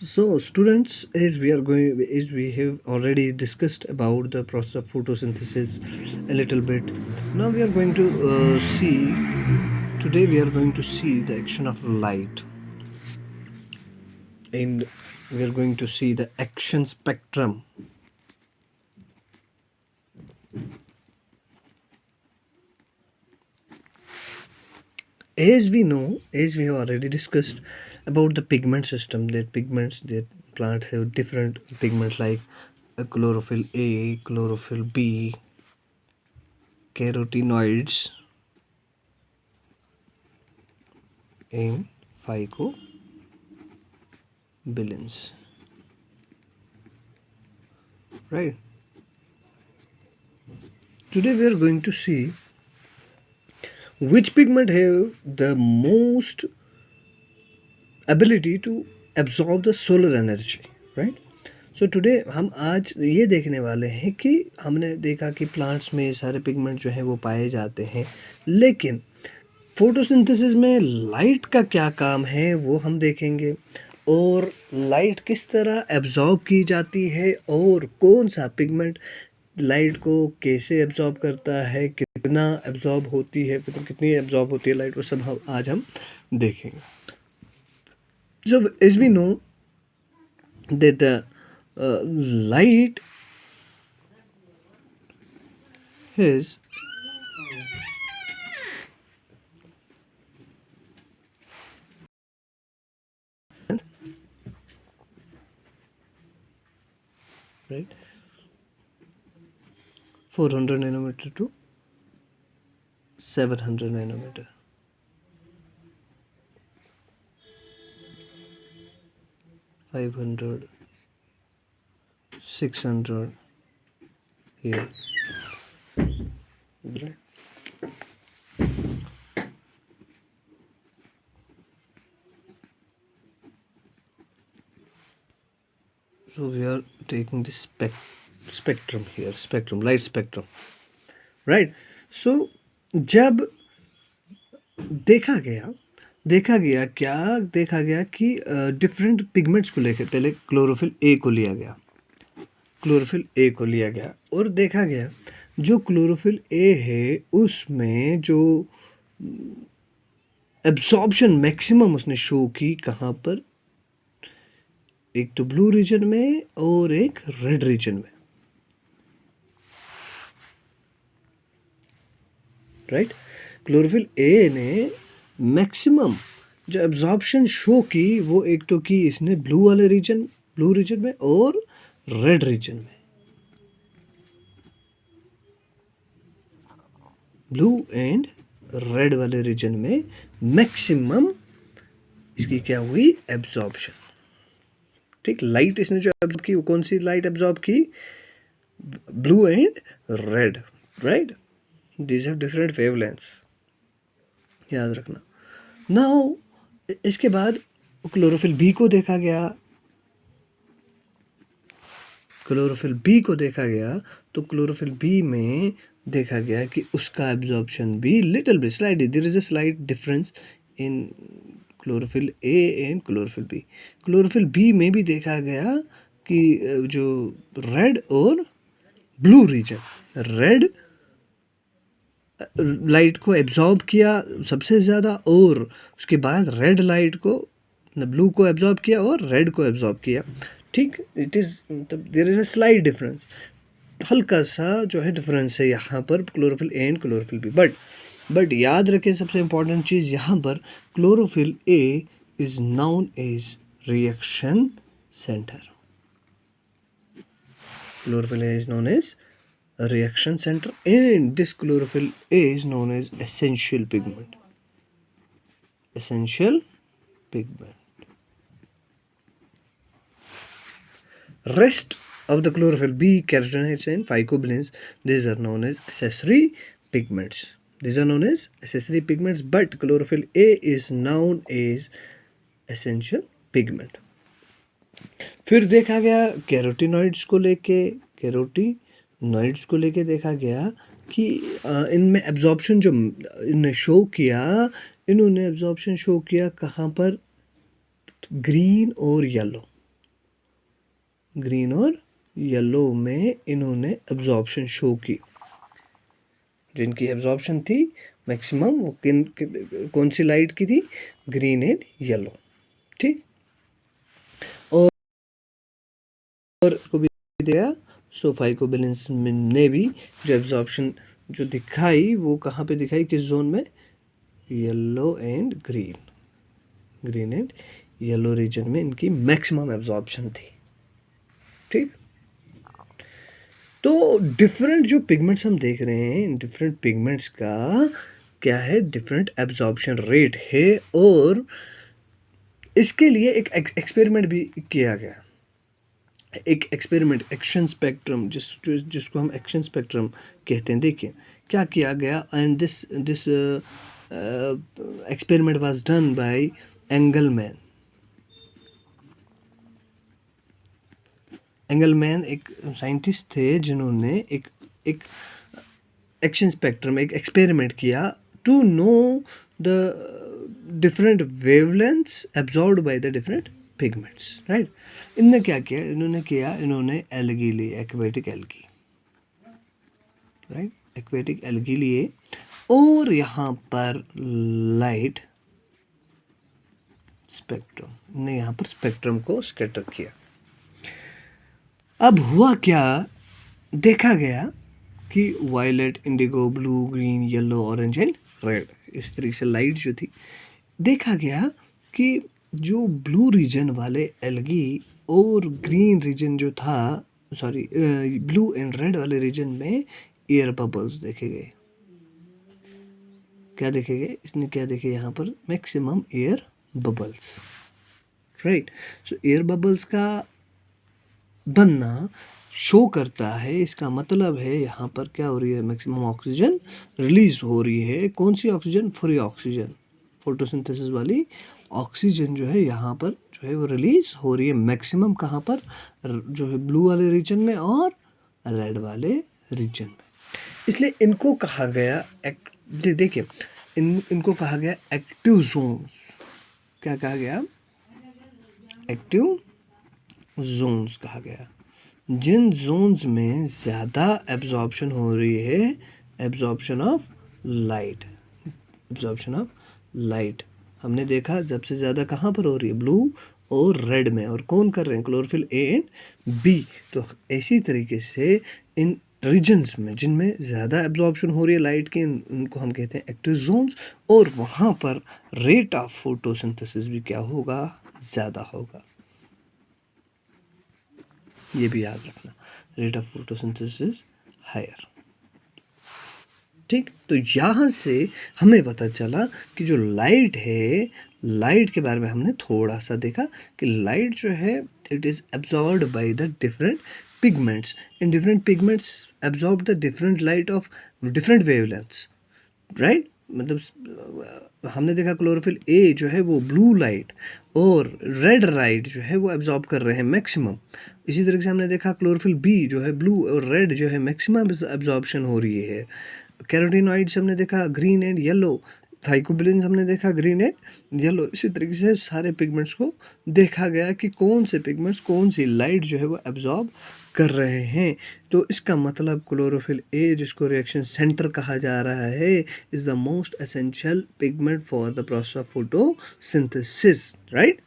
So, students, as we have already discussed about the process of photosynthesis a little bit. Now we are going to see. Today we are going to see the action of light, and we are going to see the action spectrum. As we know, as we have already discussed about the pigment system, that plants have different pigments like chlorophyll A, chlorophyll B, carotenoids, and phycobilins. Right. Today we are going to see which pigment have the most ability to absorb the solar energy. Right. So today हम आज ये देखने वाले हैं कि हमने देखा कि प्लांट्स में सारे पिगमेंट जो हैं वो पाए जाते हैं, लेकिन फोटोसिंथेसिस में लाइट का क्या काम है वो हम देखेंगे, और लाइट किस तरह एब्जॉर्ब की जाती है और कौन सा पिगमेंट लाइट को कैसे एब्जॉर्ब करता है, कितना एब्जॉर्ब होती है, मतलब कितनी एब्जॉर्ब होती है लाइट, वो सब आज हम देखेंगे. So as we know that the light is right 400 nanometer to 700 nanometer. 500, 600 here. Right. So we are taking this spectrum here, light spectrum. Right. So जब देखा गया कि डिफरेंट पिगमेंट्स को लेकर पहले क्लोरोफिल ए को लिया गया और देखा गया जो क्लोरोफिल ए है उसमें जो एब्सॉर्प्शन मैक्सिमम उसने शो की कहाँ पर, एक तो ब्लू रीजन में और एक रेड रीजन में. राइट. क्लोरोफिल ए ने मैक्सिमम जो एब्जॉर्प्शन शो की वो एक तो की इसने ब्लू रीजन में और रेड रीजन में. ब्लू एंड रेड वाले रीजन में मैक्सिमम इसकी क्या हुई, एब्जॉर्प्शन. ठीक. लाइट इसने जो एब्जॉर्ब की वो कौन सी लाइट एब्जॉर्ब की, blue and red. Right. These have different wavelengths, याद रखना. नाउ इसके बाद क्लोरोफिल बी को देखा गया. तो क्लोरोफिल बी में देखा गया कि उसका एब्जॉर्प्शन भी little bit slight, there is a slight difference in chlorophyll A and chlorophyll B. Chlorophyll B में भी देखा गया कि जो रेड और ब्लू रीजन, रेड लाइट को एब्जॉर्ब किया सबसे ज़्यादा और उसके बाद रेड लाइट को, ब्लू को एब्जॉर्ब किया और रेड को एब्जॉर्ब किया. ठीक. It is there is a slight difference, हल्का सा जो है डिफरेंस है यहाँ पर chlorophyll A and chlorophyll B. But याद रखें सबसे इम्पॉर्टेंट चीज़ यहाँ पर, chlorophyll A is known as reaction centre. Chlorophyll A is known as a reaction center, and this chlorophyll A is known as essential pigment. Rest of the chlorophyll B, carotenoids and phycobilins, these are known as accessory pigments. But chlorophyll A is known as essential pigment. फिर देखा गया carotenoids को लेके देखा गया कि इनमें absorption जो इन्होंने शो किया कहाँ पर, ग्रीन और येलो. ग्रीन और येलो में इन्होंने एब्जॉर्प्शन शो की। जिनकी एब्जॉर्प्शन थी मैक्सिमम वो कौन सी लाइट की थी? Green and yellow. ठीक, और को भी दिया। सो फाइकोबिलेंस ने भी जो एब्जॉर्प्शन जो दिखाई वो कहाँ पे दिखाई, किस जोन में? Yellow and green, green and yellow region में इनकी मैक्सिमम एब्जॉर्प्शन थी। ठीक, तो डिफरेंट जो पिगमेंट्स हम देख रहे हैं, इन डिफरेंट पिगमेंट्स का क्या है? डिफरेंट एब्जॉर्प्शन रेट है। और इसके लिए एक एक्सपेरिमेंट भी किया गया। एक एक्सपेरिमेंट, एक्शन स्पेक्ट्रम, जिसको हम एक्शन स्पेक्ट्रम कहते हैं। देखिए क्या किया गया। And this experiment was done by Engelmann. Engelmann एक साइंटिस्ट थे जिन्होंने एक एक्शन स्पेक्ट्रम, एक एक्सपेरिमेंट किया to know the different wavelengths absorbed by the different pigments, right. इनने क्या किया? इन्होंने एल्गी ली, aquatic algae, right, aquatic algae लिए और यहाँ पर लाइट स्पेक्ट्रम ने यहाँ पर स्पेक्ट्रम को स्कैटर किया। अब हुआ क्या? देखा गया कि violet, indigo, blue, green, yellow, orange and red, इस तरीके से लाइट जो थी, देखा गया कि जो ब्लू रीजन वाले एल्गी और ग्रीन रीजन जो था, सॉरी, ब्लू एंड रेड वाले रीजन में एयर बबल्स देखे गए। क्या देखे गए? इसने क्या देखे यहाँ पर? Maximum air bubbles, right. सो एयर बबल्स का बनना शो करता है, इसका मतलब है यहाँ पर क्या हो रही है? मैक्सिमम ऑक्सीजन रिलीज हो रही है। कौन सी ऑक्सीजन? फ्री ऑक्सीजन, फोटोसिंथेसिस वाली ऑक्सीजन जो है यहाँ पर जो है वो रिलीज हो रही है मैक्सिमम। कहाँ पर? जो है ब्लू वाले रीजन में और रेड वाले रीजन में। इसलिए इनको कहा गया देखिए, इनको कहा गया एक्टिव जोन्स। क्या कहा गया? एक्टिव जोन्स कहा गया। जिन जोन्स में ज़्यादा एब्जॉर्प्शन हो रही है, absorption of light, absorption of light हमने देखा सबसे ज़्यादा कहाँ पर हो रही है? ब्लू और रेड में। और कौन कर रहे हैं? Chlorophyll A and B. तो इसी तरीके से इन रीजन्स में जिनमें ज़्यादा एब्जॉर्प्शन हो रही है लाइट की, उनको हम कहते हैं एक्टिव जोन्स। और वहाँ पर रेट ऑफ फोटोसिंथेसिस भी क्या होगा? ज़्यादा होगा। ये भी याद रखना, रेट ऑफ फोटोसिंथेसिस हायर। ठीक, तो यहाँ से हमें पता चला कि जो लाइट है, लाइट के बारे में हमने थोड़ा सा देखा कि लाइट जो है it is absorbed by the different pigments, in different pigments absorb the different light of different wavelengths, right. मतलब हमने देखा क्लोरोफिल ए जो है वो ब्लू लाइट और रेड लाइट जो है वो एब्जॉर्ब कर रहे हैं मैक्सिमम। इसी तरीके से हमने देखा क्लोरोफिल बी जो है ब्लू और रेड जो है मैक्सिमम एब्जॉर्प्शन हो रही है। कैरोटीनॉइड्स हमने देखा ग्रीन एंड येलो, थाइकोबिलिन्स हमने देखा ग्रीन एंड येलो। इसी तरीके से सारे पिगमेंट्स को देखा गया कि कौन से पिगमेंट्स कौन सी लाइट जो है वो एब्जॉर्ब कर रहे हैं। तो इसका मतलब क्लोरोफिल ए, जिसको रिएक्शन सेंटर कहा जा रहा है, is the most essential pigment for the process of photosynthesis, right.